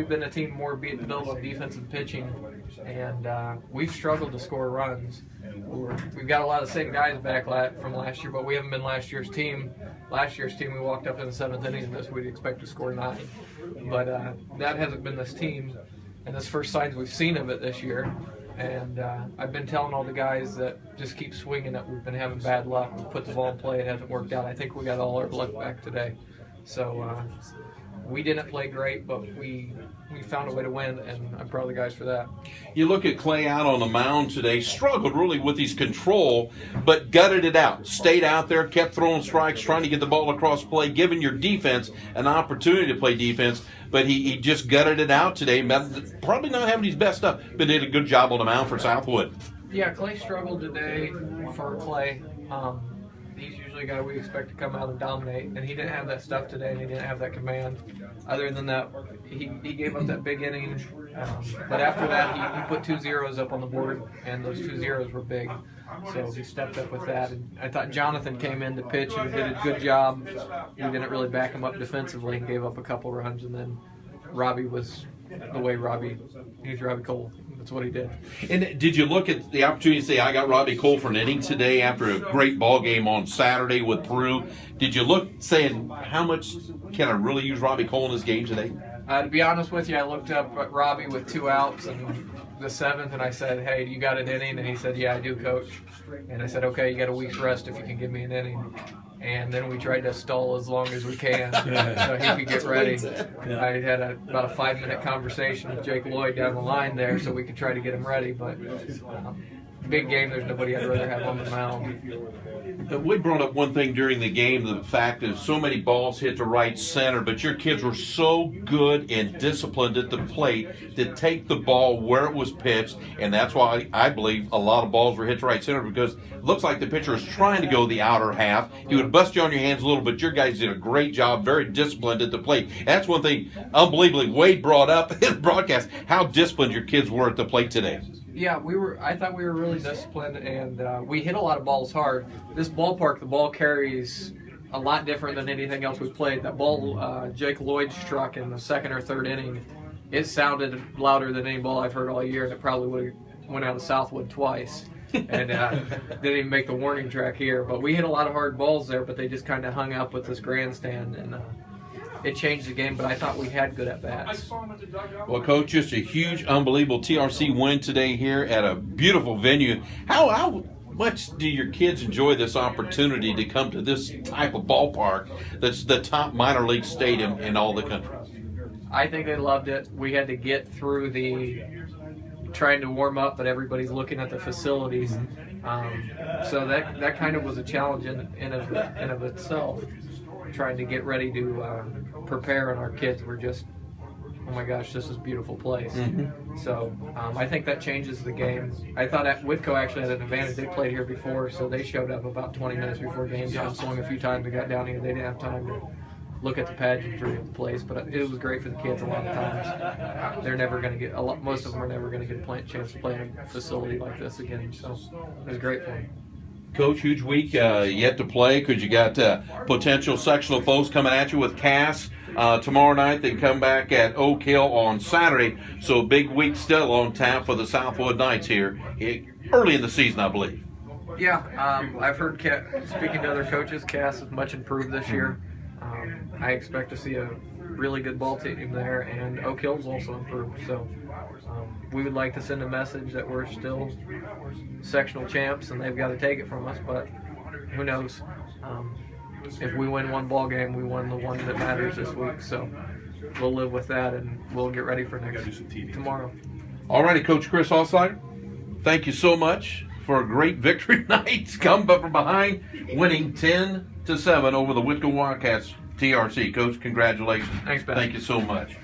We've been a team more built on defensive pitching, and we've struggled to score runs. We've got a lot of the same guys back from last year, but we haven't been last year's team. Last year's team, we walked up in the 7th inning, and this we'd expect to score 9. But that hasn't been this team, and this first signs we've seen of it this year. And I've been telling all the guys that just keep swinging it. We've been having bad luck. We've put the ball in play. It hasn't worked out. I think we got all our luck back today. So we didn't play great, but we found a way to win, and I'm proud of the guys for that. You look at Clay out on the mound today, struggled really with his control, but gutted it out. Stayed out there, kept throwing strikes, trying to get the ball across play, giving your defense an opportunity to play defense, but he just gutted it out today. Probably not having his best stuff, but did a good job on the mound for Southwood. Yeah, Clay struggled today for Clay. He's usually a guy we expect to come out and dominate, and he didn't have that stuff today, and he didn't have that command. Other than that, he gave up that big inning, but after that, he put 2 zeros up on the board, and those 2 zeros were big. So he stepped up with that. And I thought Jonathan came in to pitch and did a good job. We didn't really back him up defensively and gave up a couple runs, and then Robbie was the way he's Robbie Cole. That's what he did. And did you look at the opportunity to say, I got Robbie Cole for an inning today after a great ball game on Saturday with Peru? Did you look saying, how much can I really use Robbie Cole in this game today? To be honest with you, I looked up at Robbie with 2 outs in the 7th, and I said, hey, you got an inning? And he said, yeah, I do, coach. And I said, okay, you got a week's rest if you can give me an inning. And then we tried to stall as long as we can so he could get ready. I had about a 5-minute conversation with Jake Lloyd down the line there so we could try to get him ready. But big game, there's nobody I'd rather have on the mound. We brought up one thing during the game, the fact that so many balls hit the right center, but your kids were so good and disciplined at the plate to take the ball where it was pitched, and that's why I believe a lot of balls were hit to right center, because it looks like the pitcher was trying to go the outer half. He would bust you on your hands a little, but your guys did a great job, very disciplined at the plate. That's one thing, unbelievably, Wade brought up in the broadcast, how disciplined your kids were at the plate today. Yeah, I thought we were really disciplined, and we hit a lot of balls hard. This ballpark, the ball carries a lot different than anything else we played. That ball Jake Lloyd struck in the 2nd or 3rd inning, it sounded louder than any ball I've heard all year, and it probably would have went out of Southwood twice. And didn't even make the warning track here. But we hit a lot of hard balls there, but they just kind of hung up with this grandstand, and it changed the game, but I thought we had good at-bats. Well, Coach, just a huge, unbelievable TRC win today here at a beautiful venue. How much do your kids enjoy this opportunity to come to this type of ballpark that's the top minor league stadium in all the country? I think they loved it. We had to get through trying to warm up, but everybody's looking at the facilities. So that kind of was a challenge in of itself, trying to get ready to prepare, and our kids were just, oh my gosh, this is a beautiful place. So I think that changes the game. I thought Whitco actually had an advantage. They played here before, so they showed up about 20 minutes before game time, swung a few times and got down here. They didn't have time to look at the pageantry of the place, but it was great for the kids a lot of times. They're never going to get, most of them are never going to get a chance to play in a facility like this again, so it was great for them. Coach, huge week yet to play, because you got potential sectional folks coming at you with Cass tomorrow night. They come back at Oak Hill on Saturday, so big week still on tap for the Southwood Knights here early in the season, I believe. Yeah, I've heard, speaking to other coaches, Cass is much improved this year. I expect to see a really good ball team there, and Oak Hill's also improved. So we would like to send a message that we're still sectional champs, and they've got to take it from us. But who knows? If we win one ball game, we won the one that matters this week. So we'll live with that, and we'll get ready for tomorrow. All righty, Coach Chris Holtzleiter, thank you so much for a great victory night. Come from behind, winning 10-7 over the Whitco Wildcats TRC. Coach, congratulations. Thanks, Ben. Thank you so much.